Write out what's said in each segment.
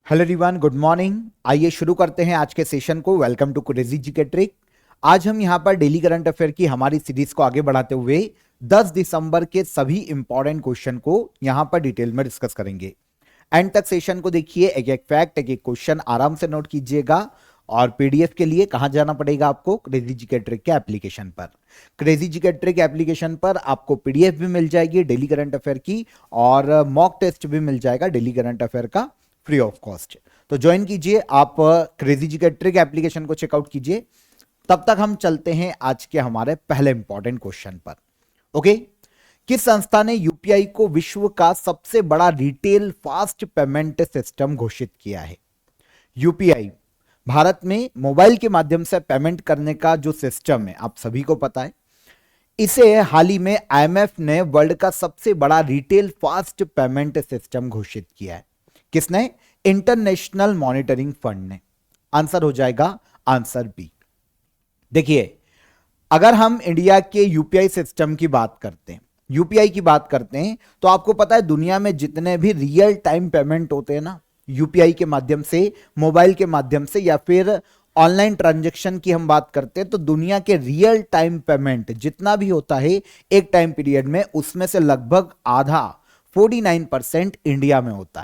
Hello everyone, good morning. आइए शुरू करते हैं आज के सेशन को। Welcome to crazy GK trick. आज हम यहां पर डेली करंट अफेयर की हमारी सीरीज को आगे बढ़ाते हुए 10 दिसंबर के सभी इंपॉर्टेंट क्वेश्चन को यहां पर डिटेल में डिस्कस करेंगे। एंड तक सेशन को देखिए, एक एक फैक्ट, एक एक क्वेश्चन आराम से नोट कीजिएगा। और पीडीएफ के लिए कहां जाना पड़ेगा आपको? क्रेजी जीके ट्रिक के एप्लीकेशन पर। क्रेजी जीके ट्रिक एप्लीकेशन पर आपको पीडीएफ भी मिल जाएगी डेली करंट अफेयर की, और मॉक टेस्ट भी मिल जाएगा डेली करंट अफेयर का फ्री ऑफ कॉस्ट। तो ज्वाइन कीजिए आप, क्रेजी जीके ट्रिक एप्लीकेशन को चेकआउट कीजिए। तब तक हम चलते हैं आज के हमारे पहले इंपॉर्टेंट क्वेश्चन पर। ओके, किस संस्था ने यूपीआई को विश्व का सबसे बड़ा रिटेल फास्ट पेमेंट सिस्टम घोषित किया है? यूपीआई भारत में मोबाइल के माध्यम से पेमेंट करने का जो सिस्टम है, आप सभी को पता है। इसे हाल ही में आईएमएफ ने वर्ल्ड का सबसे बड़ा रिटेल फास्ट पेमेंट सिस्टम घोषित किया है। किसने? इंटरनेशनल मॉनिटरिंग फंड ने। आंसर हो जाएगा आंसर बी। देखिए, अगर हम इंडिया के यूपीआई सिस्टम की बात करते हैं, यूपीआई की बात करते हैं, तो आपको पता है दुनिया में जितने भी रियल टाइम पेमेंट होते हैं ना, यूपीआई के माध्यम से, मोबाइल के माध्यम से, या फिर ऑनलाइन ट्रांजैक्शन की हम बात करते हैं, तो दुनिया के रियल टाइम पेमेंट जितना भी होता है एक टाइम पीरियड में, उसमें से लगभग आधा 49% इंडिया में होता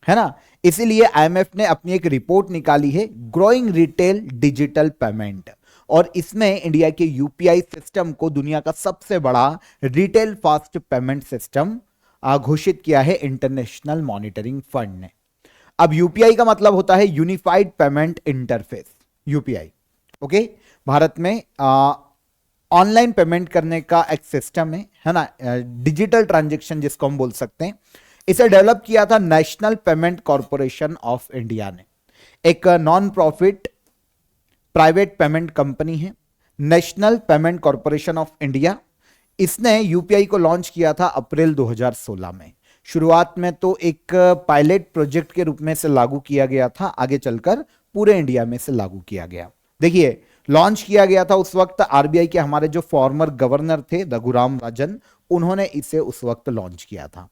है ना। इसीलिए आईएमएफ ने अपनी एक रिपोर्ट निकाली है, ग्रोइंग रिटेल डिजिटल पेमेंट, और इसमें इंडिया के यूपीआई सिस्टम को दुनिया का सबसे बड़ा रिटेल फास्ट पेमेंट सिस्टम घोषित किया है इंटरनेशनल मॉनिटरिंग फंड ने। अब यूपीआई का मतलब होता है unified payment interface, UPI. Okay, Bharat में ऑनलाइन पेमेंट करने का एक सिस्टम है ना, डिजिटल ट्रांजैक्शन जिसको हम बोल सकते हैं। इसे डेवलप किया था national payment corporation of India ने। एक non profit private payment company है, national payment corporation of India. इसने यूपीआई को लॉन्च किया था अप्रैल 2016 में। शुरुआत में तो एक पायलट प्रोजेक्ट के रूप में से लागू किया गया था, आगे चलकर पूरे इंडिया में से लागू किया गया। देखिए, लॉन्च किया गया था उस वक्त आरबीआई के हमारे जो फॉर्मर गवर्नर थे रघुराम राजन, उन्होंने इसे उस वक्त लॉन्च किया था।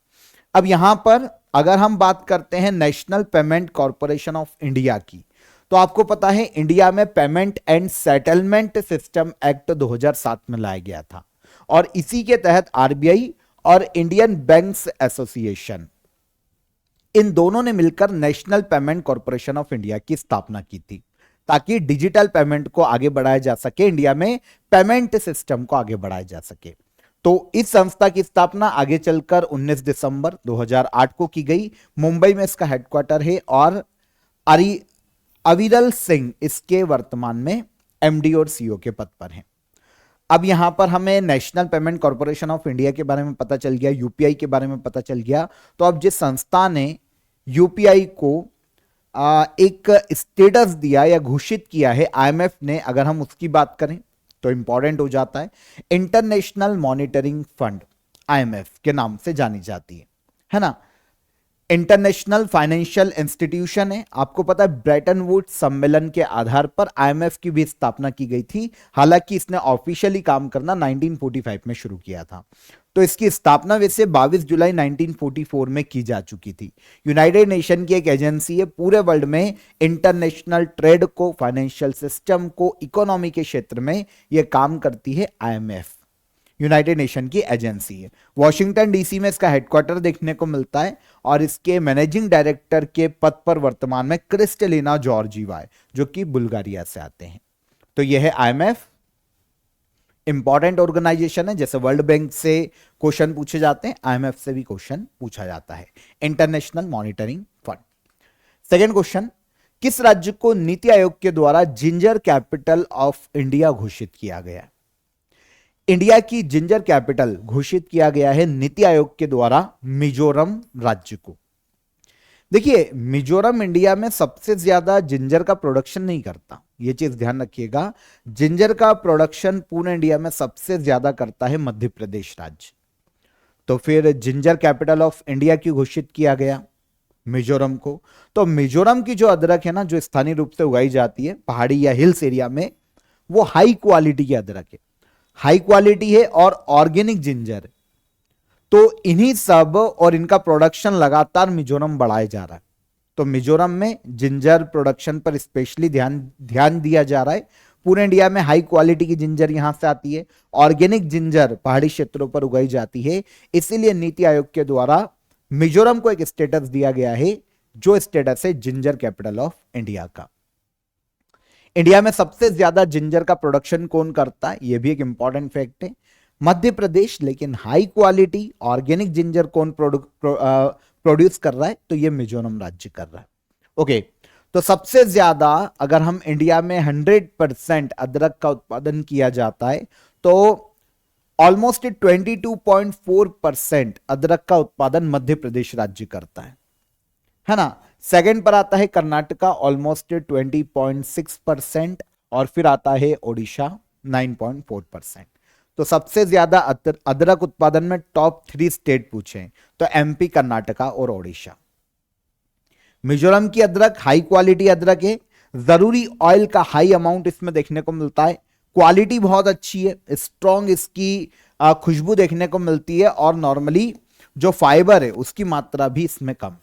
अब यहां पर अगर हम बात करते हैं national payment corporation of India की, तो आपको पता है इंडिया में payment and settlement system act 2007 में लाया गया था, और इसी के तहत आरबीआई और इंडियन बैंक्स एसोसिएशन, इन दोनों ने मिलकर national payment corporation of India की स्थापना की थी, ताकि डिजिटल पेमेंट को आगे बढ़ाया जा सके, इंडिया में पेमेंट सिस्टम को आगे बढ़ाया जा सके। तो इस संस्था की स्थापना आगे चलकर 19 दिसंबर 2008 को की गई। मुंबई में इसका हेडक्वार्टर है, और अविरल सिंह इसके वर्तमान में एमडी और सीईओ के पद पर हैं। अब यहां पर हमें national payment corporation of India के बारे में पता चल गया, यूपीआई के बारे में पता चल गया। तो अब जिस संस्था ने यूपीआई को एक स्टेटस दिया या घोषित किया है आईएमएफ ने, अगर हम उसकी बात करें तो इंपॉर्टेंट हो जाता है। इंटरनेशनल मॉनिटरिंग फंड आईएमएफ के नाम से जानी जाती है ना। इंटरनेशनल फाइनेंशियल इंस्टीट्यूशन है, आपको पता है ब्रेटन वुड्स सम्मेलन के आधार पर आईएमएफ की भी स्थापना की गई थी। हालांकि इसने ऑफिशियली काम करना 1945 में शुरू किया था। तो इसकी स्थापना वैसे 22 जुलाई 1944 में की जा चुकी थी। यूनाइटेड नेशन की एक एजेंसी है, पूरे वर्ल्ड में इंटरनेशनल ट्रेड को, फाइनेंशियल सिस्टम को, इकोनॉमी के क्षेत्र में यह काम करती है आईएमएफ, यूनाइटेड नेशन की एजेंसी है। वॉशिंगटन डीसी में इसका हेडक्वार्टर देखने को मिलता है, और इसके मैनेजिंग डायरेक्टर के पद पर वर्तमान में क्रिस्टलिना जॉर्जीवा है, जो कि बुल्गारिया से आते हैं। तो यह है आईएमएफ, इंपॉर्टेंट ऑर्गेनाइजेशन है। जैसे वर्ल्ड बैंक से क्वेश्चन पूछे जाते हैं, आईएमएफ से भी क्वेश्चन पूछा जाता है, international monitoring fund. Second question, किस राज्य को नीति आयोग के द्वारा जिंजर कैपिटल ऑफ इंडिया घोषित किया गया? इंडिया की जिंजर कैपिटल घोषित किया गया है नीति आयोग के द्वारा मिजोरम राज्य को। देखिए, मिजोरम इंडिया में सबसे ज्यादा जिंजर का प्रोडक्शन नहीं करता, यह चीज ध्यान रखिएगा। जिंजर का प्रोडक्शन पूरे इंडिया में सबसे ज्यादा करता है मध्य प्रदेश राज्य। तो फिर जिंजर कैपिटल ऑफ इंडिया क्यों घोषित किया गया मिजोरम को? तो मिजोरम की जो अदरक है ना, जो स्थानीय रूप से उगाई जाती है पहाड़ी या हिल्स एरिया में, वो हाई क्वालिटी की अदरक है, हाई क्वालिटी है और ऑर्गेनिक जिंजर। तो इन्हीं सब और इनका प्रोडक्शन लगातार मिजोरम बढ़ाया जा रहा है। तो मिजोरम में जिंजर प्रोडक्शन पर स्पेशली ध्यान दिया जा रहा है। पूरे इंडिया में हाई क्वालिटी की जिंजर यहां से आती है। ऑर्गेनिक जिंजर पहाड़ी क्षेत्रों पर उगाई जाती है, इसीलिए नीति आयोग के द्वारा मिजोरम को एक स्टेटस दिया गया है, जो स्टेटस है जिंजर कैपिटल ऑफ इंडिया का। इंडिया में सबसे ज्यादा जिंजर का प्रोडक्शन कौन करता है, यह भी एक इंपॉर्टेंट फैक्ट है, मध्य प्रदेश। लेकिन हाई क्वालिटी ऑर्गेनिक जिंजर कौन प्रोड्यूस कर रहा है, तो यह मिजोरम राज्य कर रहा है। ओके, तो सबसे ज्यादा अगर हम इंडिया में 100% अदरक का उत्पादन किया जाता है, तो ऑलमोस्ट 22.4% अदरक का उत्पादन मध्य प्रदेश राज्य करता है ना। सेकंड पर आता है कर्नाटका ऑलमोस्ट 20.6%, और फिर आता है ओडिशा 9.4%। तो सबसे ज्यादा अदरक उत्पादन में टॉप 3 स्टेट पूछे तो एमपी, कर्नाटका और ओडिशा। मिजोरम की अदरक हाई क्वालिटी अदरक है, जरूरी ऑयल का हाई अमाउंट इसमें देखने को मिलता है, क्वालिटी बहुत अच्छी है, स्ट्रॉन्ग इसकी खुशबू देखने को मिलती है, और नॉर्मली जो फाइबर है उसकी मात्रा भी इसमें कम।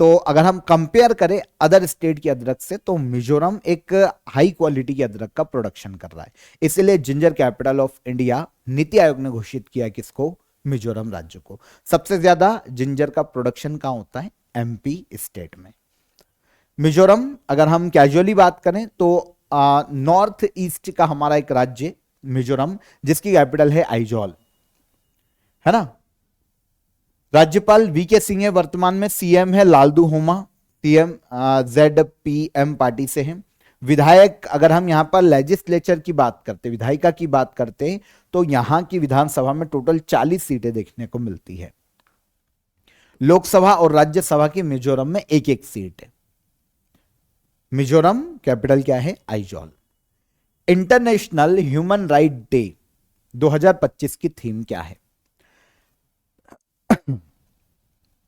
तो अगर हम कंपेयर करें अदर स्टेट की अदरक से, तो मिजोरम एक हाई क्वालिटी की अदरक का प्रोडक्शन कर रहा है, इसलिए ginger capital of India NITI Aayog ने घोषित किया किसको, मिजोरम राज्य को। सबसे ज्यादा जिंजर का प्रोडक्शन कहां होता है, एमपी स्टेट में। मिजोरम अगर हम कैजुअली बात करें तो नॉर्थ ईस्ट का हमारा एक राज्य मिजोरम, जिसकी कैपिटल है आइजॉल, है ना। राज्यपाल वीके सिंह है, वर्तमान में सीएम है लालदू होमा, सीएम ZPM पार्टी से है। विधायक अगर हम यहां पर लेजिस्लेचर की बात करते, विधायिका की बात करते हैं, तो यहां की विधानसभा में टोटल 40 सीटें देखने को मिलती है। लोकसभा और राज्यसभा की मिजोरम में एक एक सीट है। मिजोरम कैपिटल क्या है, Aizawl. International human right day 2025 की थीम क्या है।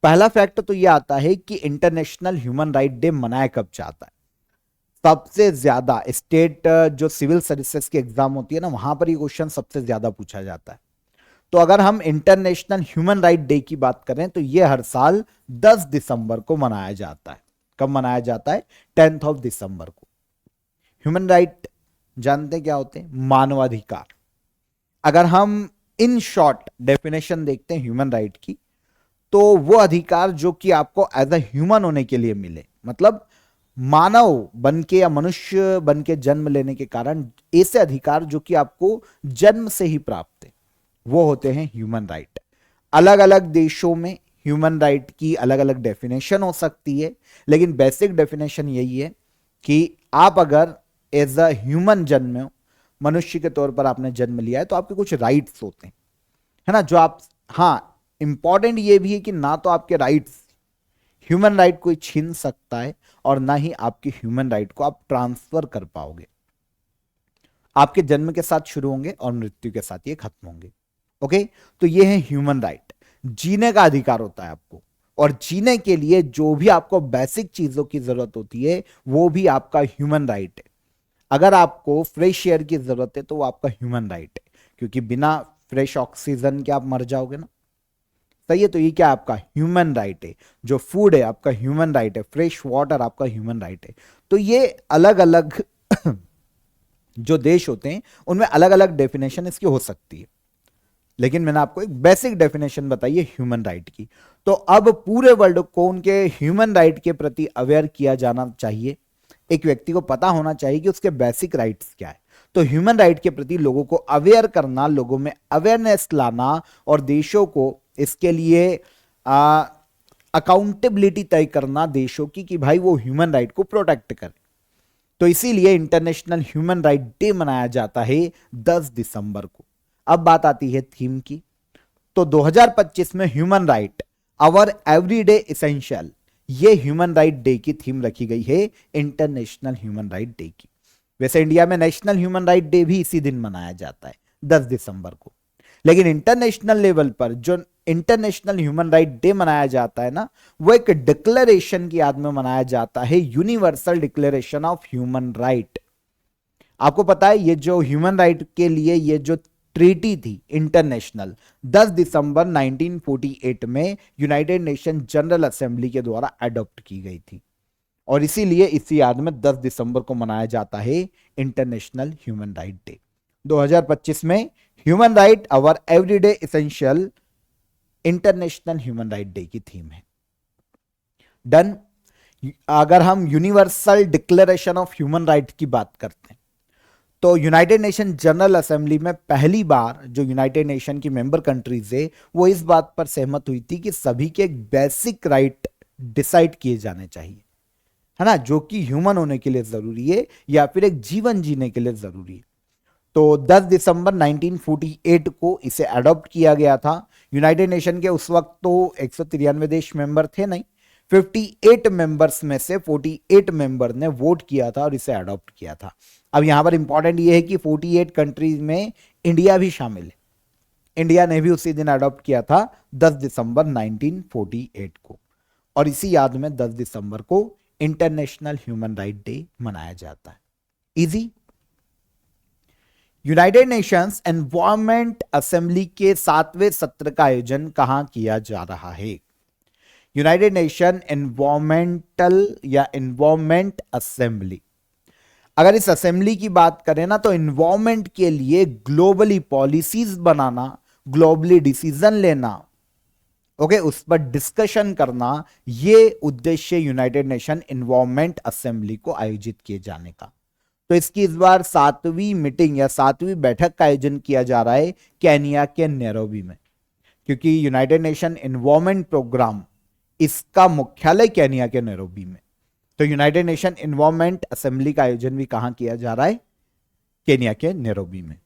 पहला फैक्ट तो यह आता है कि इंटरनेशनल ह्यूमन राइट डे मनाया कब जाता है। सबसे ज्यादा स्टेट जो सिविल सर्विसेज की एग्जाम होती है ना, वहां पर ये क्वेश्चन सबसे ज्यादा पूछा जाता है। तो अगर हम इंटरनेशनल ह्यूमन राइट डे की बात करें तो यह हर साल 10 दिसंबर को मनाया जाता है। कब मनाया जाता है, 10 दिसंबर को। ह्यूमन राइट जानते क्या होते हैं, मानवाधिकार। अगर हम इन शॉर्ट डेफिनेशन देखते हैं ह्यूमन राइट की, तो वो अधिकार जो कि आपको एज अ ह्यूमन होने के लिए मिले, मतलब मानव बनके या मनुष्य बनके जन्म लेने के कारण ऐसे अधिकार जो कि आपको जन्म से ही प्राप्त है, वो होते हैं ह्यूमन राइट। अलग अलग देशों में ह्यूमन राइट की अलग अलग डेफिनेशन हो सकती है, लेकिन बेसिक डेफिनेशन यही है कि आप अगर एज अ ह्यूमन जन्म हो, मनुष्य के तौर पर आपने जन्म लिया है, तो आपके कुछ राइट्स होते हैं, है ना, जो आप, हाँ इंपॉर्टेंट ये भी है कि ना तो आपके राइट्स, ह्यूमन राइट कोई छीन सकता है, और ना ही आपकी ह्यूमन राइट को आप ट्रांसफर कर पाओगे। आपके जन्म के साथ शुरू होंगे और मृत्यु के साथ ये खत्म होंगे। ओके, तो ये है ह्यूमन राइट। जीने का अधिकार होता है आपको, और जीने के लिए जो भी आपको बेसिक चीजों की जरूरत होती है, वो भी आपका ह्यूमन राइट है। अगर आपको फ्रेश एयर की जरूरत है तो वो आपका ह्यूमन राइट है, क्योंकि बिना फ्रेश ऑक्सीजन के आप मर जाओगे ना, सही है। तो ये क्या आपका ह्यूमन राइट है। जो फूड है आपका ह्यूमन राइट है, फ्रेश वाटर आपका ह्यूमन राइट है। तो ये अलग अलग जो देश होते हैं उनमें अलग अलग डेफिनेशन इसकी हो सकती है, लेकिन मैंने आपको एक बेसिक डेफिनेशन बताई है ह्यूमन राइट की। तो अब पूरे वर्ल्ड को उनके ह्यूमन राइट के प्रति अवेयर किया जाना चाहिए। एक व्यक्ति को पता होना चाहिए कि उसके बेसिक राइट्स क्या है। तो ह्यूमन राइट के प्रति लोगों को अवेयर करना, लोगों में अवेयरनेस लाना, और देशों को इसके लिए अकाउंटेबिलिटी तय करना देशों की, कि भाई वो ह्यूमन राइट को प्रोटेक्ट करे। तो इसीलिए इंटरनेशनल ह्यूमन राइट डे मनाया जाता है 10 दिसंबर को। अब बात आती है थीम की। तो 2025 में human right our everyday essential, ये ह्यूमन राइट डे की थीम रखी गई है, इंटरनेशनल ह्यूमन राइट डे की। वैसे इंडिया में नेशनल ह्यूमन राइट डे भी इसी दिन मनाया जाता है, 10 दिसंबर को। लेकिन इंटरनेशनल लेवल पर जो इंटरनेशनल ह्यूमन राइट डे मनाया जाता है ना, वो एक डिक्लेरेशन की याद में मनाया जाता है, universal declaration of human right. आपको पता है ये जो ह्यूमन राइट के लिए ये जो ट्रीटी थी इंटरनेशनल 10 दिसंबर 1948 में यूनाइटेड नेशन जनरल असेंबली के द्वारा अडॉप्ट की गई थी और इसीलिए इसी याद में 10 दिसंबर को मनाया जाता है इंटरनेशनल ह्यूमन राइट डे। 2025 में human right our everyday essential international human right day की थीम है। डन। अगर हम universal declaration of human right की बात करते हैं तो यूनाइटेड नेशन जनरल असेंबली में पहली बार जो यूनाइटेड नेशन की मेंबर कंट्रीज है वो इस बात पर सहमत हुई थी कि सभी के एक बेसिक राइट डिसाइड किए जाने चाहिए, है ना, जो कि ह्यूमन होने के लिए जरूरी है या फिर एक जीवन जीने के लिए जरूरी है। तो 10 दिसंबर 1948 को इसे अडॉप्ट किया गया था। यूनाइटेड नेशन के उस वक्त तो 193 देश मेंबर थे नहीं, 58 मेंबर्स में से 48 मेंबर ने वोट किया था और इसे अडॉप्ट किया था। अब यहां पर इंपॉर्टेंट यह है कि 48 कंट्रीज में इंडिया भी शामिल है। इंडिया ने भी उसी दिन अडॉप्ट किया था 10 दिसंबर 1948 को और इसी याद में 10 दिसंबर को इंटरनेशनल ह्यूमन राइट डे मनाया जाता है। Easy. United Nations environment assembly के 7वें सत्र का आयोजन कहां किया जा रहा है? यूनाइटेड नेशन एनवायरमेंटल या एनवायरमेंट असेंबली। अगर इस असेंबली की बात करें ना तो एनवायरमेंट के लिए ग्लोबली पॉलिसीज बनाना, ग्लोबली डिसीजन लेना, ओके, उस पर डिस्कशन करना, ये उद्देश्य यूनाइटेड नेशन एनवायरमेंट असेंबली को आयोजित किए जाने का। तो इसकी इस बार 7वीं मीटिंग या 7वीं बैठक का आयोजन किया जा रहा है केन्या के नैरोबी में, क्योंकि यूनाइटेड नेशन एनवायरमेंट प्रोग्राम इसका मुख्यालय केन्या के नैरोबी में। तो यूनाइटेड नेशन एनवायरमेंट असेंबली का आयोजन भी कहां किया जा रहा है? केन्या के नैरोबी में।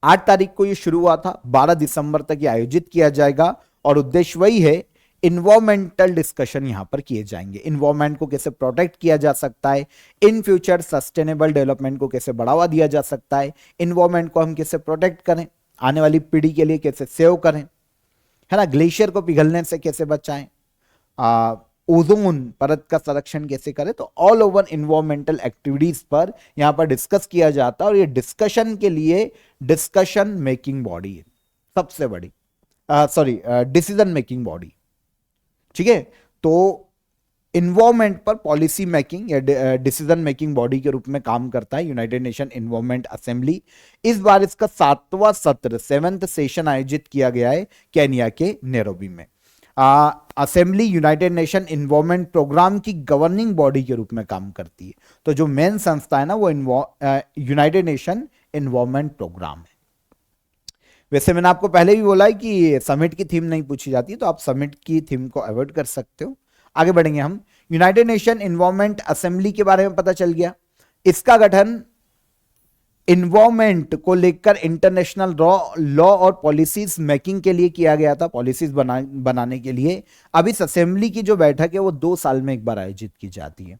8 तारीख को यह शुरू हुआ था, 12 दिसंबर तक यह आयोजित किया जाएगा और उद्देश्य वही है, इन्वायरमेंटल डिस्कशन यहां पर किए जाएंगे। इन्वायरमेंट को कैसे प्रोटेक्ट किया जा सकता है, इन फ्यूचर सस्टेनेबल डेवलपमेंट को कैसे बढ़ावा दिया जा सकता है, इन्वायरमेंट को हम कैसे प्रोटेक्ट करें, आने वाली पीढ़ी के लिए कैसे सेव करें, है ना, ग्लेशियर को पिघलने से कैसे बचाएं, ओजोन परत का संरक्षण कैसे करें। तो ऑल ओवर इन्वायरमेंटल एक्टिविटीज पर यहां पर डिस्कस किया जाता है और ये डिस्कशन के लिए डिस्कशन मेकिंग बॉडी है सबसे बड़ी, डिसीजन मेकिंग बॉडी, ठीक है। तो इन्वायरमेंट पर पॉलिसी मेकिंग या डिसीजन मेकिंग बॉडी के रूप में काम करता है यूनाइटेड नेशन इन्वायरमेंट असेंबली। इस बार इसका 7वां सत्र 7th सेशन आयोजित किया गया है केन्या के नैरोबी में। Assembly United Nation environment programme की गवर्निंग बॉडी के रूप में काम करती है। तो जो मेन संस्था है ना वो यूनाइटेड नेशन इन्वायरमेंट प्रोग्राम है। वैसे मैंने आपको पहले भी बोला है कि समिट की थीम नहीं पूछी जाती, तो आप समिट की थीम को अवॉइड कर सकते हो। आगे बढ़ेंगे हम। यूनाइटेड नेशन इन्वायरमेंट असेंबली के बारे में पता चल गया। इसका गठन इन्वायरमेंट को लेकर इंटरनेशनल लॉ और पॉलिसीज मेकिंग के लिए किया गया था, पॉलिसीज बनाने के लिए। अब इस असेंबली की जो बैठक है वो 2 साल में एक बार आयोजित की जाती है।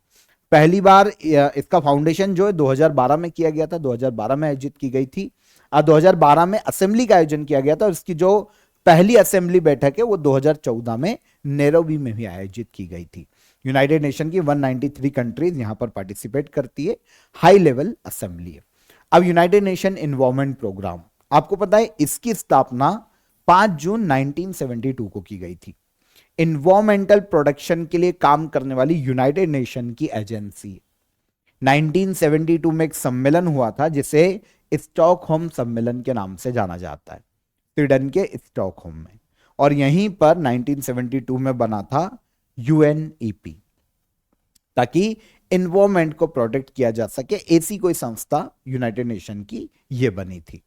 पहली बार इसका फाउंडेशन जो है 2012 में किया गया था, 2012 में आयोजित की गई थी। 2012 में असेंबली का आयोजन किया गया था और इसकी जो पहली असेंबली बैठक है वो 2014 में नैरोबी में भी आयोजित की गई थी। यूनाइटेड नेशन की 193 कंट्रीज यहां पर पार्टिसिपेट करती है, हाई लेवल असेंबली है। अब यूनाइटेड नेशन इन्वायरमेंट प्रोग्राम, आपको पता है इसकी स्थापना 5 जून 1972 को की गई थी। इन्वायरमेंटल प्रोटेक्शन के लिए काम करने वाली यूनाइटेड नेशन की एजेंसी। 1972 में एक सम्मेलन हुआ था जिसे स्टॉकहोम सम्मेलन के नाम से जाना जाता है, स्वीडन के स्टॉकहोम में, और यहीं पर 1972 में बना था यूएनईपी, ताकि इन्वायरमेंट को प्रोटेक्ट किया जा सके। ऐसी कोई संस्था यूनाइटेड नेशन की ये बनी थी।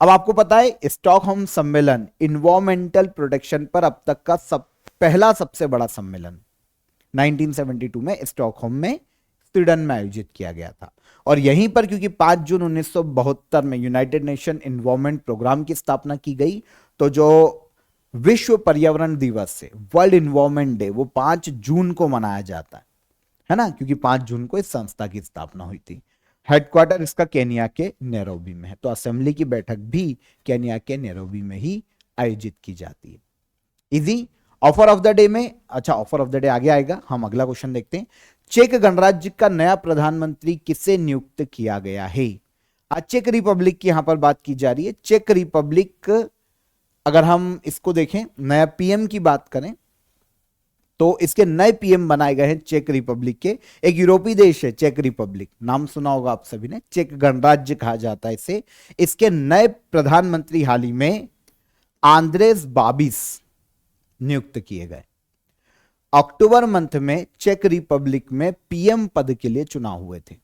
अब आपको पता है स्टॉकहोम सम्मेलन इन्वायरमेंटल प्रोटेक्शन पर अब तक का पहला सबसे बड़ा सम्मेलन 1972 में स्टॉकहोम में स्वीडन में आयोजित किया गया था। और यहीं पर क्योंकि 5 जून 1972 में यूनाइटेड नेशन इन्वायरमेंट प्रोग्राम की स्थापना की गई, तो जो विश्व पर्यावरण दिवस है, वर्ल्ड इन्वायरमेंट डे, वो 5 जून को मनाया जाता है ना, क्योंकि 5 जून को इस संस्था की स्थापना हुई थी। हेडक्वार्टर इसका केन्या के नैरोबी में है। तो असेंबली की बैठक भी केन्या के नैरोबी में ही आयोजित की जाती है। Easy. Offer of the day में, अच्छा ऑफर ऑफ द डे आगे आएगा, हम अगला क्वेश्चन देखते हैं। चेक गणराज्य का नया प्रधानमंत्री किसे नियुक्त किया गया है? आज चेक रिपब्लिक की यहां पर बात की जा रही है। चेक रिपब्लिक, अगर हम इसको देखें, नया पीएम की बात करें तो इसके नए पीएम बनाए गए हैं चेक रिपब्लिक के। एक यूरोपीय देश है चेक रिपब्लिक, नाम सुना होगा आप सभी ने, चेक गणराज्य कहा जाता है इसे। इसके नए प्रधानमंत्री हाल ही में आंद्रेस बाबिस नियुक्त किए गए। अक्टूबर मंथ में चेक रिपब्लिक में पीएम पद के लिए चुनाव हुए थे,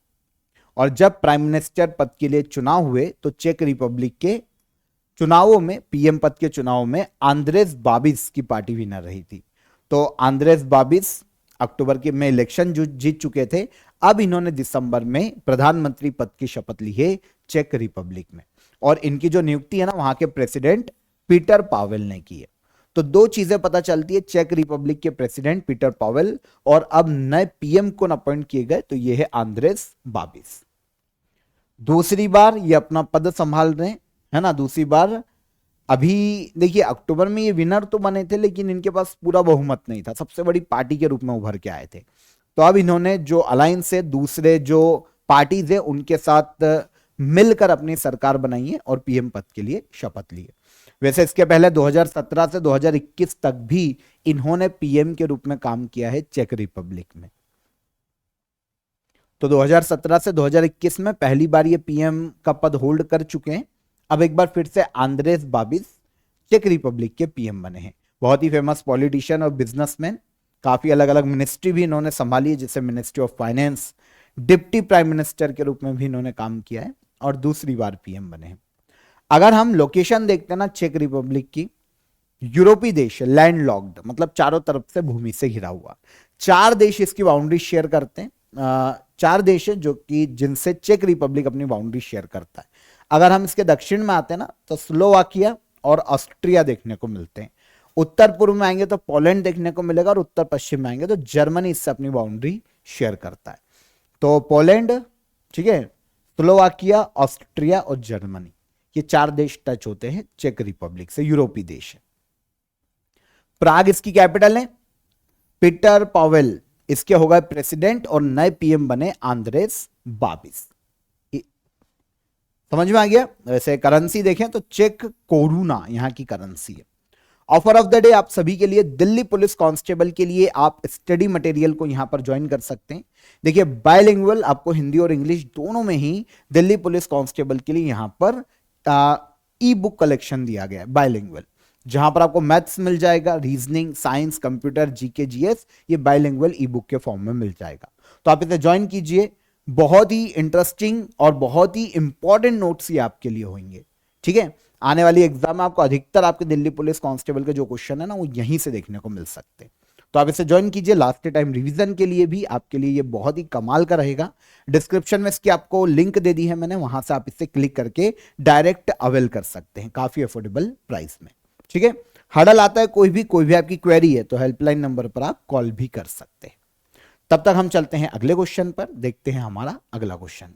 और जब प्राइम मिनिस्टर पद के लिए चुनाव हुए तो चेक रिपब्लिक के चुनावों में, पीएम पद के चुनाव में आंद्रेस बाबिस की पार्टी विनर रही थी। तो आंद्रेस बाबिस अक्टूबर के में इलेक्शन जीत चुके थे। अब इन्होंने दिसंबर में प्रधानमंत्री पद की शपथ ली है चेक रिपब्लिक में, और इनकी जो नियुक्ति है ना वहां के प्रेसिडेंट पीटर पावेल ने की है। तो दो चीजें पता चलती है, चेक रिपब्लिक के प्रेसिडेंट पीटर पावेल और अब नए पीएम को अपॉइंट किए गए, तो ये है आंद्रेस बाबिस। दूसरी बार ये अपना पद संभाल रहे हैं, है ना, दूसरी बार। अभी देखिए अक्टूबर में ये विनर तो बने थे, लेकिन इनके पास पूरा बहुमत नहीं था, सबसे बड़ी पार्टी के रूप में उभर के आए थे। तो अब इन्होंने जो अलायंस है, दूसरे जो पार्टीज है उनके साथ मिलकर अपनी सरकार बनाई है और पीएम पद के लिए शपथ ली है। वैसे इसके पहले 2017 से 2021 तक भी इन्होंने पीएम के रूप में काम किया है चेक रिपब्लिक में। तो 2017 से 2021 में पहली बार ये पीएम का पद होल्ड कर चुके हैं। अब एक बार फिर से आंद्रेस बाबिस चेक रिपब्लिक के पीएम बने हैं। बहुत ही फेमस पॉलिटिशियन और बिजनेसमैन, काफी अलग अलग मिनिस्ट्री भी इन्होंने संभाली है, जैसे ministry of finance, deputy prime minister के रूप में भी इन्होंने काम किया है, और दूसरी बार पीएम बने हैं। अगर हम लोकेशन देखते हैं ना चेक रिपब्लिक की, यूरोपीय देश, लैंडलॉक्ड, मतलब चारों तरफ से भूमि से घिरा हुआ। 4 देश इसकी बाउंड्री शेयर करते हैं। 4 देश है जो कि जिनसे चेक रिपब्लिक अपनी बाउंड्री शेयर करता है। अगर हम इसके दक्षिण में आते हैं ना तो स्लोवाकिया और ऑस्ट्रिया देखने को मिलते हैं। उत्तर पूर्व में आएंगे तो पोलैंड देखने को मिलेगा, और उत्तर पश्चिम में आएंगे तो जर्मनी इससे अपनी बाउंड्री शेयर करता है। तो पोलैंड, ठीक है, स्लोवाकिया, ऑस्ट्रिया और जर्मनी, ये 4 देश टच होते हैं चेक रिपब्लिक से, यूरोपीय देश है। प्राग इसकी कैपिटल है। पीटर पावेल इसके हो गए प्रेसिडेंट और नए पीएम बने आंद्रेस बाबिस। समझ में आ गया। वैसे करेंसी देखें तो चेक कोरूना यहां की करेंसी है। ऑफर ऑफ द डे आप सभी के लिए, दिल्ली पुलिस कांस्टेबल के लिए आप स्टडी मटेरियल को यहां पर ज्वाइन कर सकते हैं। देखिए बायलिंगुअल, आपको हिंदी और इंग्लिश दोनों में ही दिल्ली पुलिस कांस्टेबल के लिए यहां पर ई बुक कलेक्शन दिया गया है, बायलिंगुअल, जहां पर आपको मैथ्स मिल जाएगा, reasoning, science, computer, GK, GS, ये बायलिंगुअल ई बुक के फॉर्म में मिल जाएगा। तो आप इसे ज्वाइन कीजिए। बहुत ही इंटरेस्टिंग और बहुत ही इंपॉर्टेंट नोट्स ये आपके लिए होंगे, ठीक है। आने वाली एग्जाम में आपको अधिकतर आपके दिल्ली पुलिस कांस्टेबल के जो क्वेश्चन है ना वो यहीं से देखने को मिल सकते हैं। तो आप इसे ज्वाइन कीजिए। लास्ट टाइम रिवीजन के लिए भी आपके लिए ये बहुत ही कमाल का रहेगा। डिस्क्रिप्शन में इसकी आपको लिंक दे दी है मैंने, वहां से आप इसे क्लिक करके डायरेक्ट अवेल कर सकते हैं, काफी अफोर्डेबल प्राइस में, ठीक है। हडल आता है कोई भी आपकी क्वेरी है तो हेल्पलाइन नंबर पर आप कॉल भी कर सकते हैं। तब तक हम चलते हैं अगले क्वेश्चन पर, देखते हैं हमारा अगला question.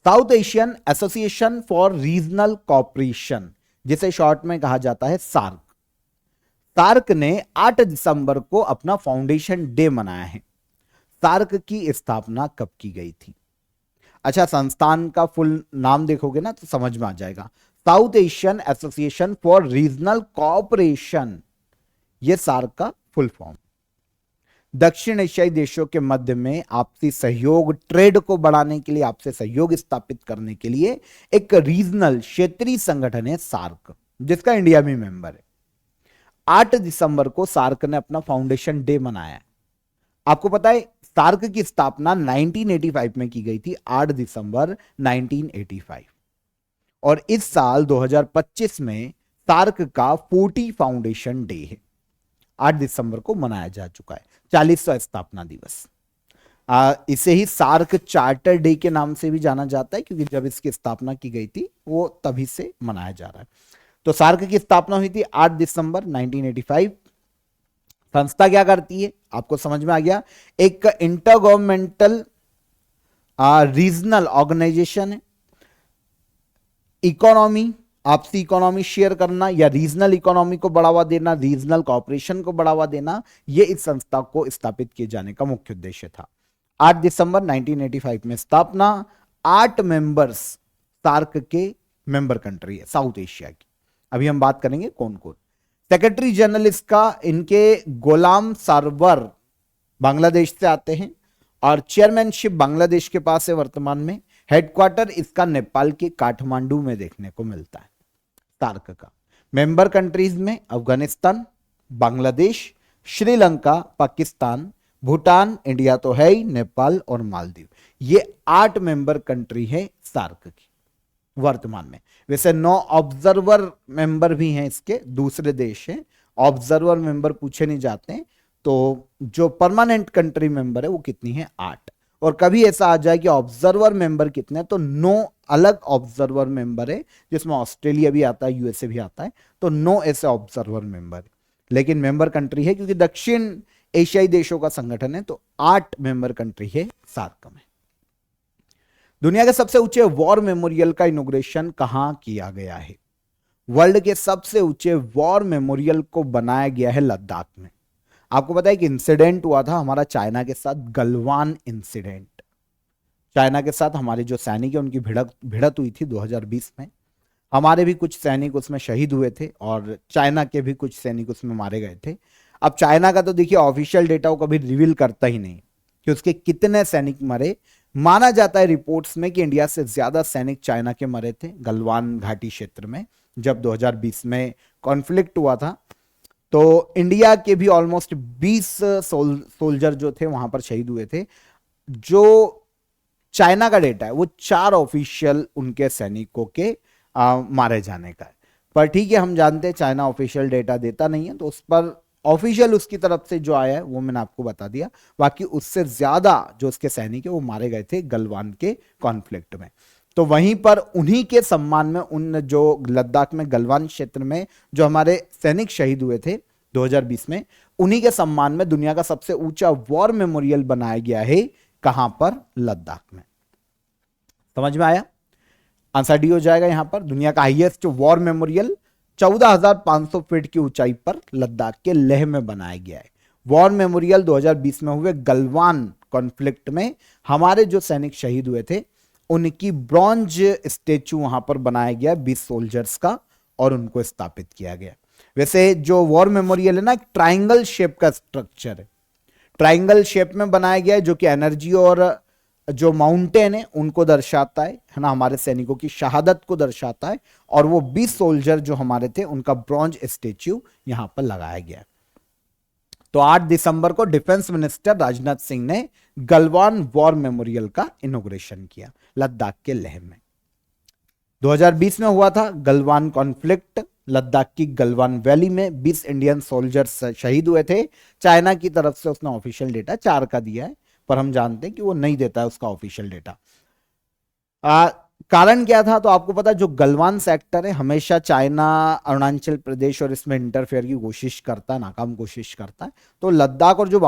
South Asian Association for Regional Cooperation, जिसे शॉर्ट में कहा जाता है सार्क, सार्क ने 8 दिसंबर को अपना फाउंडेशन डे मनाया है। सार्क की स्थापना कब की गई थी? अच्छा, संस्थान का फुल नाम देखोगे ना तो समझ में आ जाएगा। South Asian Association for Regional Cooperation, यह सार्क का फुल फॉर्म। दक्षिण एशियाई देशों के मध्य में आपसी सहयोग, ट्रेड को बढ़ाने के लिए, आपसे सहयोग स्थापित करने के लिए एक रीजनल, क्षेत्रीय संगठन है सार्क, जिसका इंडिया भी मेंबर है। 8 दिसंबर को सार्क ने अपना फाउंडेशन डे मनाया है। आपको पता है सार्क की स्थापना 1985 में की गई थी, 8 दिसंबर 1985, और इस साल 2025 में सार्क का 40 फाउंडेशन डे है। 8 दिसंबर को मनाया जा चुका है, 40वां स्थापना दिवस। इसे ही सार्क चार्टर डे के नाम से भी जाना जाता है, क्योंकि जब इसकी स्थापना की गई थी वो तभी से मनाया जा रहा है। तो सार्क की स्थापना हुई थी 8 दिसंबर 1985। संस्था क्या करती है आपको समझ में आ गया। एक इंटर गवर्नमेंटल रीजनल ऑर्गेनाइजेशन है। इकोनॉमी, आपसी इकोनॉमी शेयर करना या रीजनल इकोनॉमी को बढ़ावा देना, रीजनल कॉपरेशन को बढ़ावा देना, यह इस संस्था को स्थापित किए जाने का मुख्य उद्देश्य था। 8 दिसंबर 1985 में स्थापना, 8 मेंबर्स सार्क के मेंबर कंट्री है साउथ एशिया की। अभी हम बात करेंगे कौन कौन। सेक्रेटरी जनरल इसका इनके गुलाम सरवर बांग्लादेश से आते हैं और चेयरमैनशिप बांग्लादेश के पास है वर्तमान में। हेडक्वार्टर इसका नेपाल के काठमांडू में देखने को मिलता है सार्क का। मेंबर कंट्रीज में अफगानिस्तान, बांग्लादेश, श्रीलंका, पाकिस्तान, भूटान, इंडिया तो है ही, नेपाल और मालदीव। ये 8 मेंबर कंट्री है सार्क की वर्तमान में। वैसे 9 ऑब्जर्वर मेंबर भी हैं इसके, दूसरे देश हैं। ऑब्जर्वर मेंबर पूछे नहीं जाते हैं, तो जो परमानेंट कंट्री मेंबर है वो कितनी है, 8। और कभी ऐसा आ जाए कि ऑब्जर्वर मेंबर कितने हैं, तो 9 अलग ऑब्जर्वर मेंबर है, जिसमें ऑस्ट्रेलिया भी आता है, यूएसए भी आता है, तो 9 ऐसे ऑब्जर्वर मेंबर है। लेकिन मेंबर कंट्री है क्योंकि दक्षिण एशियाई देशों का संगठन है, तो 8 मेंबर कंट्री है सार्क में। दुनिया के सबसे ऊंचे वॉर मेमोरियल का इनॉग्रेशन कहां किया गया है? वर्ल्ड के सबसे ऊंचे वॉर मेमोरियल को बनाया गया है लद्दाख में। आपको पता है कि इंसिडेंट हुआ था हमारा चाइना के साथ, गलवान इंसिडेंट। चाइना के साथ हमारे जो सैनिक है उनकी भिड़त हुई थी 2020 में। हमारे भी कुछ सैनिक उसमें शहीद हुए थे और चाइना के भी कुछ सैनिक उसमें मारे गए थे। अब चाइना का तो देखिए ऑफिशियल डेटा वो कभी रिवील करता ही नहीं कि उसके कितने सैनिक मरे। माना जाता है रिपोर्ट्स में कि इंडिया से ज्यादा सैनिक चाइना के मरे थे गलवान घाटी क्षेत्र में। जब 2020 में कॉन्फ्लिक्ट हुआ था तो इंडिया के भी ऑलमोस्ट 20 सोल्जर जो थे वहां पर शहीद हुए थे। जो चाइना का डेटा है वो 4 ऑफिशियल उनके सैनिकों के मारे जाने का है। पर ठीक है, हम जानते हैं चाइना ऑफिशियल डेटा देता नहीं है, तो उस पर ऑफिशियल उसकी तरफ से जो आया है वो मैंने आपको बता दिया। बाकी उससे ज्यादा जो उसके सैनिक है वो मारे गए थे गलवान के कॉन्फ्लिक्ट में। तो वहीं पर उन्हीं के सम्मान में, उन जो लद्दाख में गलवान क्षेत्र में जो हमारे सैनिक शहीद हुए थे 2020 में, उन्हीं के सम्मान में दुनिया का सबसे ऊंचा वॉर मेमोरियल बनाया गया है। कहां पर? लद्दाख में। समझ में आया? आंसर डी हो जाएगा यहां पर। दुनिया का हाईएस्ट वॉर मेमोरियल 14,500 फीट की ऊंचाई पर लद्दाख के लेह में बनाया गया है। वॉर मेमोरियल 2020 में हुए गलवान कॉन्फ्लिक्ट में हमारे जो सैनिक शहीद हुए थे उनकी ब्रॉन्ज स्टेचू वहां पर बनाया गया 20 सोल्जर्स का, और उनको स्थापित किया गया। वैसे जो वॉर मेमोरियल है ना, एक ट्राइंगल शेप का स्ट्रक्चर है, ट्राइंगल शेप में बनाया गया है, जो कि एनर्जी और जो माउंटेन है उनको दर्शाता है ना, हमारे सैनिकों की शहादत को दर्शाता है। और वो 20 सोल्जर जो हमारे थे उनका ब्रॉन्ज स्टेच्यू यहां पर लगाया गया है। तो 8 दिसंबर को डिफेंस मिनिस्टर राजनाथ सिंह ने गलवान वॉर मेमोरियल का इनॉग्रेशन किया लद्दाख के लेह में। 2020 में हुआ था गलवान कॉन्फ्लिक्ट। लद्दाख की गलवान वैली में 20 इंडियन सोल्जर्स शहीद हुए थे। चाइना की तरफ से उसने ऑफिशियल डेटा 4 का दिया है, पर हम जानते हैं कि वो नहीं देता है उसका ऑफिशियल डेटा। कारण क्या था? तो आपको पता है जो गलवान सेक्टर है हमेशा चाइना अरुणाचल प्रदेश और इसमें इंटरफेयर की कोशिश करता है, नाकाम कोशिश करता है। तो लद्दाख और जो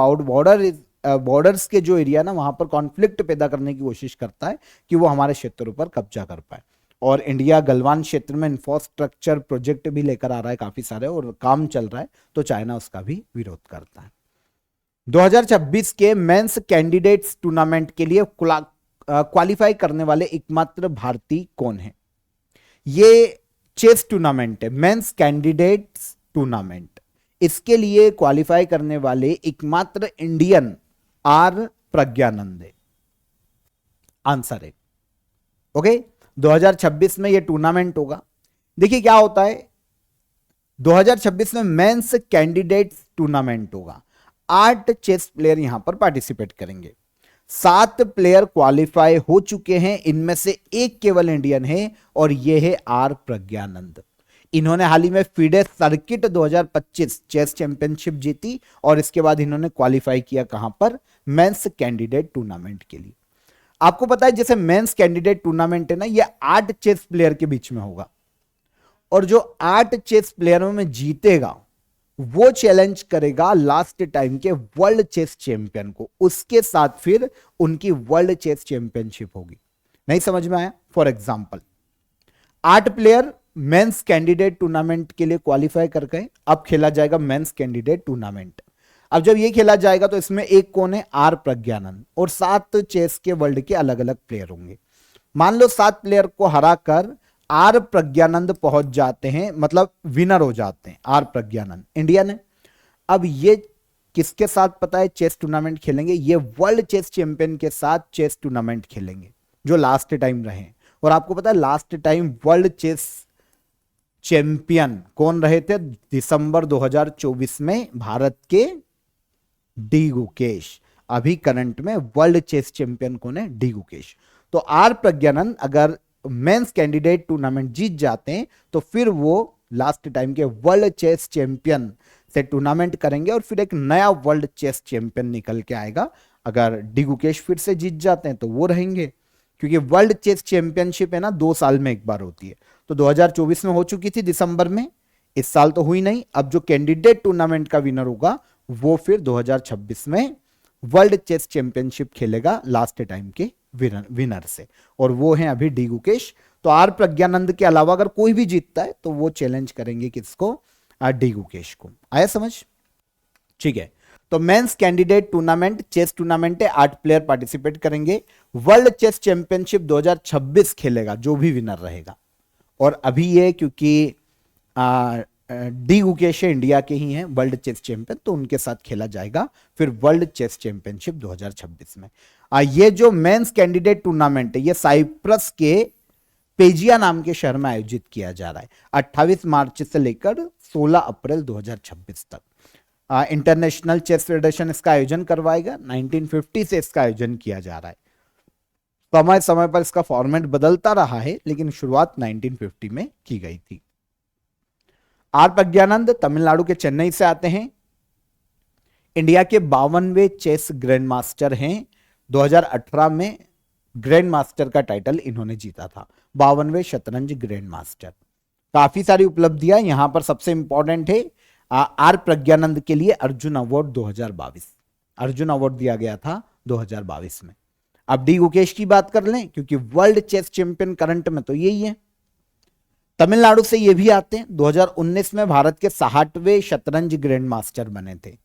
बॉर्डर्स के जो एरिया ना वहां पर कॉन्फ्लिक्ट पैदा करने की कोशिश करता है कि वो हमारे क्षेत्रों पर कब्जा कर पाए। और इंडिया गलवान क्षेत्र में इंफ्रास्ट्रक्चर प्रोजेक्ट भी लेकर आ रहा है काफी सारे, और काम चल रहा है, तो चाइना उसका भी विरोध करता है। 2026 के मेंस कैंडिडेट्स टूर्नामेंट के लिए क्वालिफाई करने वाले एकमात्र भारतीय कौन है? ये चेस टूर्नामेंट है, मेंस कैंडिडेट्स टूर्नामेंट। इसके लिए क्वालिफाई करने वाले एकमात्र इंडियन आर प्रज्ञानंद है। आंसर है ओके। 2026 में यह टूर्नामेंट होगा। देखिए क्या होता है, 2026 में मेंस कैंडिडेट्स टूर्नामेंट होगा। 8 चेस प्लेयर यहां पर पार्टिसिपेट करेंगे। 7 प्लेयर क्वालिफाई हो चुके हैं, इनमें से एक केवल इंडियन है और यह है आर प्रज्ञानंद। इन्होंने हाल ही में फीडे सर्किट 2025 चेस चैंपियनशिप जीती और इसके बाद इन्होंने क्वालिफाई किया कहां पर? मेंस कैंडिडेट टूर्नामेंट के लिए। आपको पता है जैसे मेंस कैंडिडेट टूर्नामेंट है ना, यह 8 चेस प्लेयर के बीच में होगा, और जो 8 चेस प्लेयरों में जीतेगा वो चैलेंज करेगा लास्ट टाइम के वर्ल्ड चेस चैंपियन को। उसके साथ फिर उनकी वर्ल्ड चेस चैंपियनशिप होगी। नहीं समझ में आया? For example 8 player men's candidate tournament के लिए क्वालिफाई कर गए। अब खेला जाएगा मेंस कैंडिडेट टूर्नामेंट। अब जब ये खेला जाएगा तो इसमें एक कौन है? आर प्रज्ञानंद, और 7 चेस के वर्ल्ड के अलग अलग प्लेयर होंगे। मान लो 7 प्लेयर को हराकर आर प्रज्ञानंद पहुंच जाते हैं, मतलब विनर हो जाते हैं आर प्रज्ञानंद, इंडिया ने। अब ये किसके साथ पता है चेस टूर्नामेंट खेलेंगे? ये वर्ल्ड चेस चैंपियन के साथ चेस टूर्नामेंट खेलेंगे जो लास्ट टाइम रहे। और आपको पता है last time world chess champion कौन रहे थे? दिसंबर 2024 में भारत के डी गुकेश। अभी करंट में वर्ल्ड चेस चैंपियन कौन है? डी गुकेश। तो आर प्रज्ञानंद अगर मेंस कैंडिडेट टूर्नामेंट जीत जाते हैं तो फिर वो लास्ट टाइम के वर्ल्ड चेस चैंपियन से टूर्नामेंट करेंगे और फिर एक नया वर्ल्ड चेस चैंपियन निकल के आएगा। अगर डी गुकेश फिर से जीत जाते हैं तो वो रहेंगे, क्योंकि वर्ल्ड चेस चैंपियनशिप है ना 2 साल में एक बार होती है। तो 2024 में हो चुकी थी दिसंबर में, इस साल तो हुई नहीं। अब जो कैंडिडेट टूर्नामेंट का विनर होगा वो फिर 2026 में वर्ल्ड चेस चैंपियनशिप खेलेगा लास्ट टाइम के विनर से, और वो हैं अभी डी गुकेश। तो आर प्रज्ञानंद के अलावा अगर कोई भी जीतता है तो वो चैलेंज करेंगे किसको? डी गुकेश को। आया समझ? ठीक है। तो men's candidate tournament chess tournament है, 8 प्लेयर पार्टिसिपेट करेंगे। वर्ल्ड चेस चैंपियनशिप 2026 खेलेगा जो भी विनर रहेगा। और अभी ये क्योंकि डी गुकेश इंडिया के ही हैं वर्ल्ड चेस चैंपियन, तो उनके साथ खेला जाएगा फिर वर्ल्ड चेस चैंपियनशिप 2026 में। ये जो मेंस कैंडिडेट टूर्नामेंट है ये साइप्रस के पेजिया नाम के शहर में आयोजित किया जा रहा है 28 मार्च से लेकर 16 अप्रैल 2026 तक। इंटरनेशनल चेस फेडरेशन इसका आयोजन करवाएगा। 1950 से इसका आयोजन किया जा रहा है। समय समय पर इसका फॉर्मेट बदलता रहा है, लेकिन शुरुआत 1950 में की गई थी। आर प्रज्ञानंद तमिलनाडु के चेन्नई से आते हैं। इंडिया के 52वें चेस ग्रैंड मास्टर हैं। 2018 में ग्रैंड मास्टर का टाइटल इन्होंने जीता था, 52वें शतरंज ग्रैंड मास्टर। काफी सारी उपलब्धियां यहां पर सबसे इंपॉर्टेंट है आर प्रज्ञानंद के लिए अर्जुन अवार्ड 2022, अर्जुन अवार्ड दिया गया था 2022 में। अब डी गुकेश की बात कर लें, क्योंकि वर्ल्ड चेस चैंपियन करंट में तो यही है। तमिलनाडु से ये भी आते हैं। 2019 में भारत के 60वें शतरंज ग्रैंड मास्टर बने थे।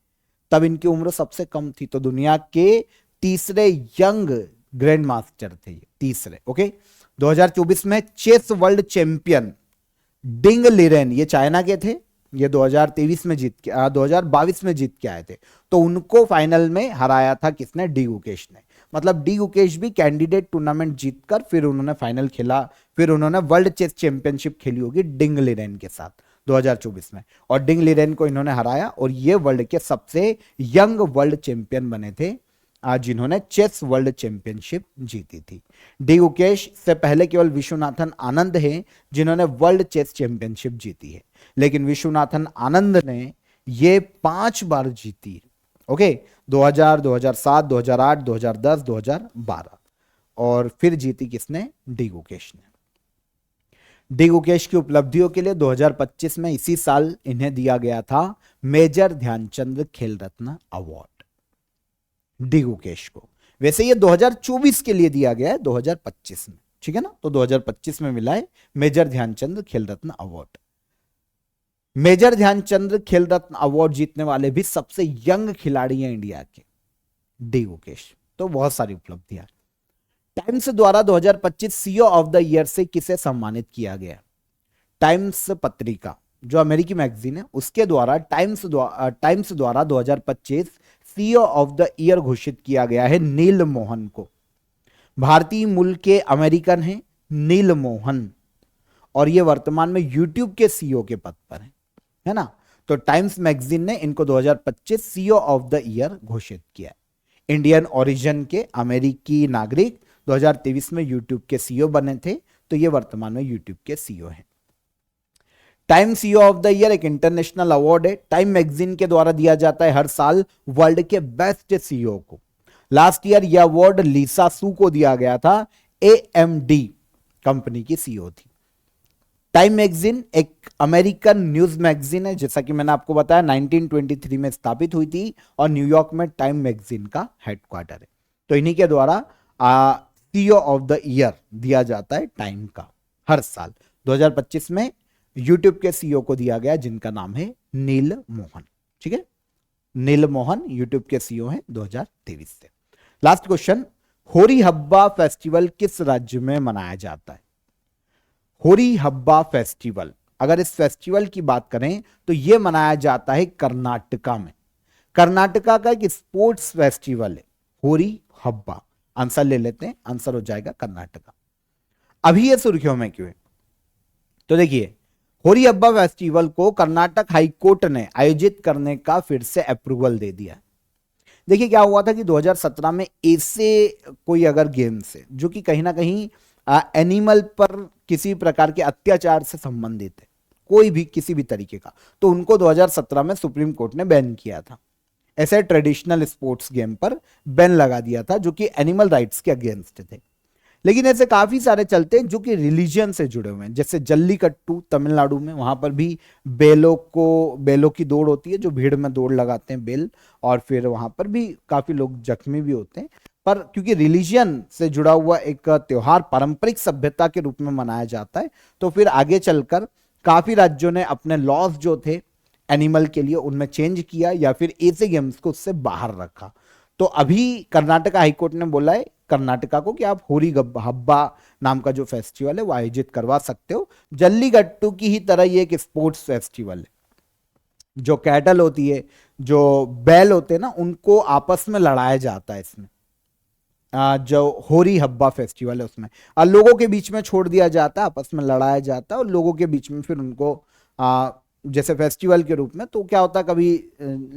तब इनकी उम्र सबसे कम थी, तो दुनिया के तीसरे यंग ग्रैंड मास्टर थे, तीसरे। ओके। 2024 में चेस वर्ल्ड चैंपियन डिंग लिरेन, ये चाइना के थे, ये 2023 में 2022 में जीत के आए थे। तो उनको फाइनल में हराया था किसने? डी गुकेश ने। मतलब डी गुकेश भी कैंडिडेट टूर्नामेंट जीतकर फिर उन्होंने फाइनल खेला, फिर उन्होंने वर्ल्ड चेस चैंपियनशिप खेली होगी डिंग लिरेन के साथ 2024 में, और डिंग लिरेन को इन्होंने हराया। और ये वर्ल्ड के सबसे यंग वर्ल्ड चैंपियन बने थे जिन्होंने चेस वर्ल्ड चैंपियनशिप जीती थी। डी गुकेश से पहले केवल विश्वनाथन आनंद हैं जिन्होंने वर्ल्ड चेस चैंपियनशिप जीती है, लेकिन विश्वनाथन आनंद ने ये 5 बार जीती। ओके। 2000, 2007, 2008, 2010, 2012, और फिर जीती किसने? डी गुकेश ने। डी गुकेश की उपलब्धियों के लिए 2025 में इसी साल इन्हें दिया गया था मेजर ध्यानचंद खेल रत्न अवार्ड, डी गुकेश को। वैसे ये 2024 के लिए दिया गया है, 2025 में, ठीक है ना। तो 2025 में मिला है मेजर ध्यानचंद खेल रत्न अवार्ड। मेजर ध्यानचंद खेल रत्न अवार्ड जीतने वाले भी सबसे यंग खिलाड़ी हैं इंडिया के, डी गुकेश। तो बहुत सारी उपलब्धियां। टाइम्स द्वारा 2025 सीईओ ऑफ द ईयर से किसे सम्मानित किया गया? टाइम्स पत्रिका जो अमेरिकी मैगजीन है उसके द्वारा टाइम्स द्वारा 2025 सीईओ ऑफ द ईयर घोषित किया गया है नील मोहन को। भारतीय मूल के अमेरिकन हैं नील मोहन, और ये वर्तमान में यूट्यूब के सीईओ के पद पर है ना। तो टाइम्स मैगजीन ने इनको 2025 सीईओ ऑफ द ईयर घोषित किया। इंडियन ओरिजिन के अमेरिकी नागरिक 2023 में यूट्यूब के सीईओ बने थे, तो ये वर्तमान में यूट्यूब के सीईओ हैं। Time CEO of the year एक इंटरनेशनल अवार्ड है, टाइम मैगजीन के द्वारा दिया जाता है हर साल वर्ल्ड के बेस्ट सीईओ को। लास्ट ईयर यह अवार्ड लीसा सू को दिया गया था, AMD कंपनी की सीईओ थी। टाइम मैगजीन एक अमेरिकन न्यूज मैगजीन है, जैसा कि मैंने आपको बताया 1923 में स्थापित हुई थी, और न्यूयॉर्क में टाइम मैगजीन का हेडक्वार्टर है। तो इन्हीं के द्वारा सीईओ ऑफ द ईयर दिया जाता है टाइम का हर साल। 2025 में यूट्यूब के सीईओ को दिया गया जिनका नाम है नील मोहन, ठीक है। नील मोहन यूट्यूब के सीईओ हैं 2023 से। लास्ट क्वेश्चन, होरी हब्बा फेस्टिवल किस राज्य में मनाया जाता है? होरी हब्बा फेस्टिवल, अगर इस फेस्टिवल की बात करें तो यह मनाया जाता है कर्नाटका में। कर्नाटका का एक स्पोर्ट्स फेस्टिवल है होरी हब्बा। आंसर ले लेते हैं, आंसर हो जाएगा कर्नाटका। अभी ये सुर्खियों में क्यों है? तो देखिए, होरी हब्बा फेस्टिवल को कर्नाटक हाईकोर्ट ने आयोजित करने का फिर से अप्रूवल दे दिया। देखिए क्या हुआ था कि 2017 में ऐसे कोई अगर गेम्स है जो कि कहीं ना कहीं एनिमल पर किसी प्रकार के अत्याचार से संबंधित है, कोई भी किसी भी तरीके का, तो उनको 2017 में सुप्रीम कोर्ट ने बैन किया था। ऐसे ट्रेडिशनल स्पोर्ट्स गेम पर बैन लगा दिया था जो कि एनिमल राइट्स के अगेंस्ट थे। लेकिन ऐसे काफी सारे चलते हैं जो कि रिलीजन से जुड़े हुए हैं, जैसे जल्लीकट्टू तमिलनाडु में, वहां पर भी बेलों की दौड़ होती है, जो भीड़ में दौड़ लगाते हैं बेल, और फिर वहां पर भी काफी लोग जख्मी भी होते हैं। पर क्योंकि रिलीजन से जुड़ा हुआ एक त्योहार पारंपरिक सभ्यता के रूप में मनाया जाता है, तो फिर आगे चलकर काफी राज्यों ने अपने लॉज जो थे एनिमल के लिए उनमें चेंज किया या फिर ऐसे गेम्स को उससे बाहर रखा। तो अभी कर्नाटका हाईकोर्ट ने बोला है कर्नाटका को कि आप होरी हब्बा नाम का जो फेस्टिवल है वो आयोजित करवा सकते हो। जल्लीकट्टू की ही तरह ये एक स्पोर्ट्स फेस्टिवल है। जो कैटल होती है, जो बैल होते हैं ना, उनको आपस में लड़ाया जाता है इसमें। जो होरी हब्बा फेस्टिवल है उसमें लोगों के बीच में छोड़ दिया जाता है, आपस में लड़ाया जाता है, और लोगों के बीच में फिर उनको जैसे फेस्टिवल के रूप में, तो क्या होता है कभी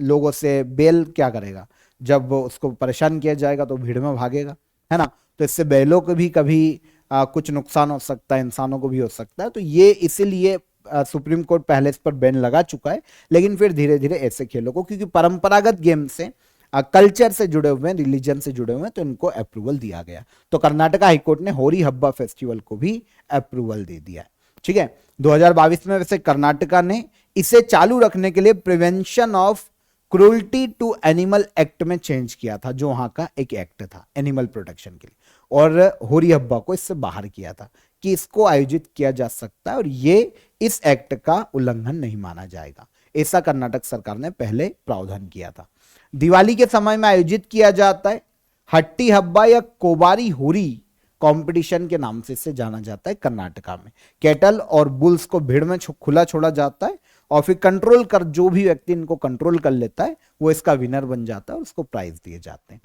लोगों से बैल क्या करेगा, जब उसको परेशान किया जाएगा तो भीड़ में भागेगा, है ना। तो इससे बैलों को भी कभी कुछ नुकसान हो सकता है, इंसानों को भी हो सकता है। तो ये इसीलिए सुप्रीम कोर्ट पहले इस पर बैन लगा चुका है, लेकिन फिर धीरे धीरे ऐसे खेलों को, क्योंकि परंपरागत गेम से कल्चर से जुड़े हुए हैं, रिलीजन से जुड़े हुए हैं, तो इनको अप्रूवल दिया गया। तो कर्नाटका हाईकोर्ट ने होरी हब्बा फेस्टिवल को भी अप्रूवल दे दिया। ठीक है, 2022 में वैसे कर्नाटका ने इसे चालू रखने के लिए prevention of cruelty to animal act में चेंज किया था, जो वहां का एक एक्ट था एनिमल प्रोटेक्शन के लिए, और होरी हब्बा को इससे बाहर किया था कि इसको आयोजित किया जा सकता है और ये इस एक्ट का उल्लंघन नहीं माना जाएगा। ऐसा कर्नाटक सरकार ने पहले प्रावधान किया था। दिवाली के समय में आयोजित किया जाता है हट्टी हब्बा या कोबारी होरी कंपटीशन के नाम से इसे जाना जाता है। कर्नाटका में कैटल और बुल्स को भीड़ में खुला छोड़ा जाता है, और फिर कंट्रोल कर जो भी व्यक्ति इनको कंट्रोल कर लेता है वो इसका विनर बन जाता है और उसको प्राइज दिए जाते हैं।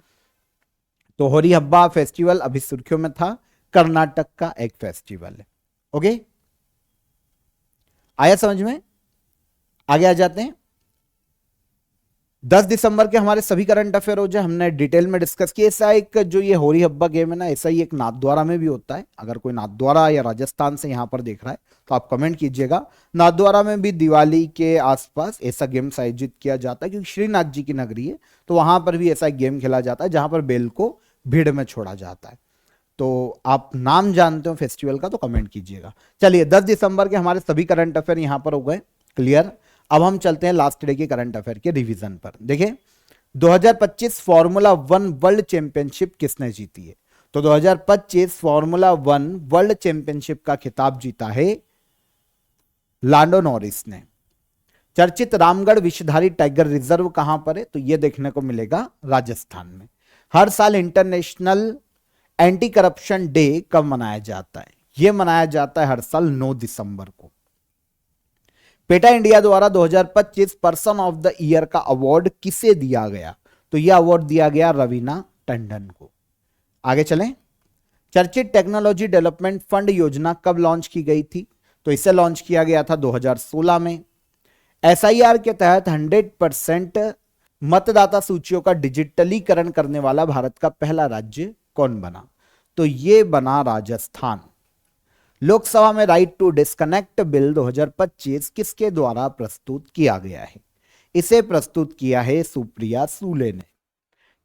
तो होरी हब्बा फेस्टिवल अभी सुर्खियों में था, कर्नाटक का एक फेस्टिवल है। ओके, आया समझ में? आगे आ जाते हैं। 10 दिसंबर के हमारे सभी करंट अफेयर हो जाए, हमने डिटेल में डिस्कस किया। ऐसा एक जो ये होरी हब्बा गेम है ना, ऐसा ही एक नाथद्वारा में भी होता है। अगर कोई नाथद्वारा या राजस्थान से यहां पर देख रहा है तो आप कमेंट कीजिएगा। नाथद्वारा में भी दिवाली के आसपास ऐसा गेम आयोजित किया जाता है, क्योंकि श्रीनाथ जी की नगरी है, तो वहां पर भी ऐसा गेम खेला जाता है जहां पर बैल को भीड़ में छोड़ा जाता है। तो आप नाम जानते हो फेस्टिवल का तो कमेंट कीजिएगा। चलिए, 10 दिसंबर के हमारे सभी करंट अफेयर यहां पर हो गए क्लियर। अब हम चलते हैं लास्ट डे के करंट अफेयर के रिवीजन पर। देखिए, 2025 फॉर्मूला 1 वर्ल्ड चैंपियनशिप किसने जीती है? तो 2025 फॉर्मूला 1 वर्ल्ड चैंपियनशिप का खिताब जीता है लांडो नॉरिस ने। चर्चित रामगढ़ विषधारी टाइगर रिजर्व कहां पर है? तो यह देखने को मिलेगा राजस्थान में। हर साल इंटरनेशनल एंटी करप्शन डे कब मनाया जाता है? यह मनाया जाता है हर साल 9 दिसंबर को। पेटा इंडिया द्वारा 2025 पर्सन ऑफ द ईयर का अवार्ड किसे दिया गया? तो यह अवार्ड दिया गया रवीना टंडन को। आगे चलें। चर्चित टेक्नोलॉजी डेवलपमेंट फंड योजना कब लॉन्च की गई थी? तो इसे लॉन्च किया गया था 2016 में। एसआईआर के तहत 100% मतदाता सूचियों का डिजिटलीकरण करने वाला भारत का पहला राज्य कौन बना? तो यह बना राजस्थान। लोकसभा में राइट टू डिस्कनेक्ट बिल 2025 किसके द्वारा प्रस्तुत किया गया है? इसे प्रस्तुत किया है सुप्रिया सूले ने।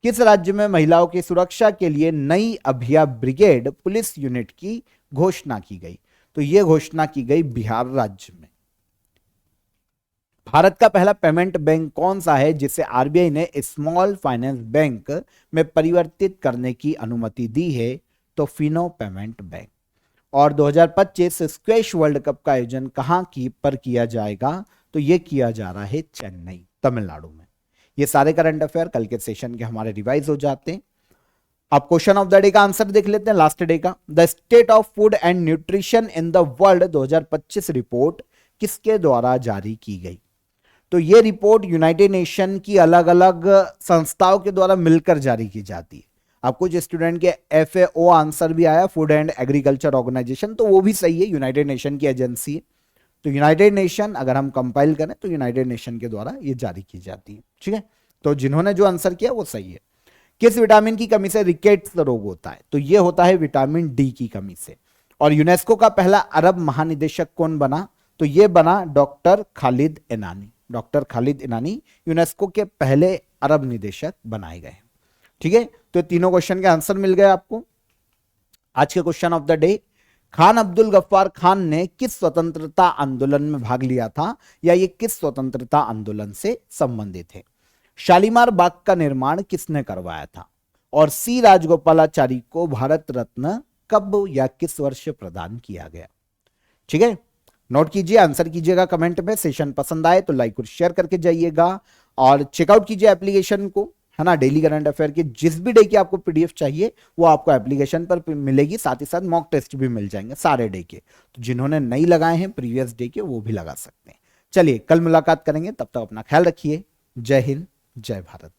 किस राज्य में महिलाओं की सुरक्षा के लिए नई अभिया ब्रिगेड पुलिस यूनिट की घोषणा की गई? तो यह घोषणा की गई बिहार राज्य में। भारत का पहला पेमेंट बैंक कौन सा है जिसे आरबीआई ने स्मॉल फाइनेंस बैंक में परिवर्तित करने की अनुमति दी है? तो फिनो पेमेंट बैंक। और 2025 स्क्वैश वर्ल्ड कप का आयोजन कहां पर किया जाएगा? तो यह किया जा रहा है चेन्नई, तमिलनाडु में। ये सारे करंट अफेयर कल के सेशन के हमारे रिवाइज हो जाते हैं। अब क्वेश्चन ऑफ द डे का आंसर देख लेते हैं, लास्ट डे का। The state of food and nutrition in the world 2025 report किसके द्वारा जारी की गई? तो ये रिपोर्ट यूनाइटेड नेशन की अलग अलग संस्थाओं के द्वारा मिलकर जारी की जाती है। अब कुछ स्टूडेंट के FAO आंसर भी आया, फूड एंड एग्रीकल्चर ऑर्गेनाइजेशन, तो वो भी सही है, यूनाइटेड नेशन की एजेंसी है। तो यूनाइटेड नेशन अगर हम कंपाइल करें तो यूनाइटेड नेशन के द्वारा ये जारी की जाती है, ठीक है। तो जिन्होंने जो आंसर किया वो सही है। किस विटामिन की कमी से रिकेट्स रोग होता है? तो ये होता है विटामिन डी की कमी से। और यूनेस्को का पहला अरब महानिदेशक कौन बना? तो ये बना doctor Khalid इनानी। Doctor Khalid इनानी UNESCO के पहले अरब निदेशक बनाए गए, ठीक है। तो तीनों क्वेश्चन के आंसर मिल गए आपको। आज के question of the day, Khan Abdul Gaffar Khan ने किस स्वतंत्रता आंदोलन में भाग लिया था, या ये किस स्वतंत्रता आंदोलन से संबंधित है? शालीमार बाग का निर्माण किसने करवाया था? और सी राजगोपालाचारी को भारत रत्न कब या किस वर्ष प्रदान किया गया? ठीक है, नोट कीजिए, आंसर कीजिएगा कमेंट में। सेशन पसंद आए तो लाइक और शेयर करके जाइएगा, और चेकआउट कीजिए एप्लीकेशन को, है ना। डेली करंट अफेयर की जिस भी डे की आपको PDF चाहिए वो आपको एप्लीकेशन पर मिलेगी, साथ ही साथ मॉक टेस्ट भी मिल जाएंगे सारे डे के। तो जिन्होंने नहीं लगाए हैं प्रीवियस डे के वो भी लगा सकते हैं। चलिए कल मुलाकात करेंगे, तब तक अपना ख्याल रखिए। जय हिंद, जय भारत।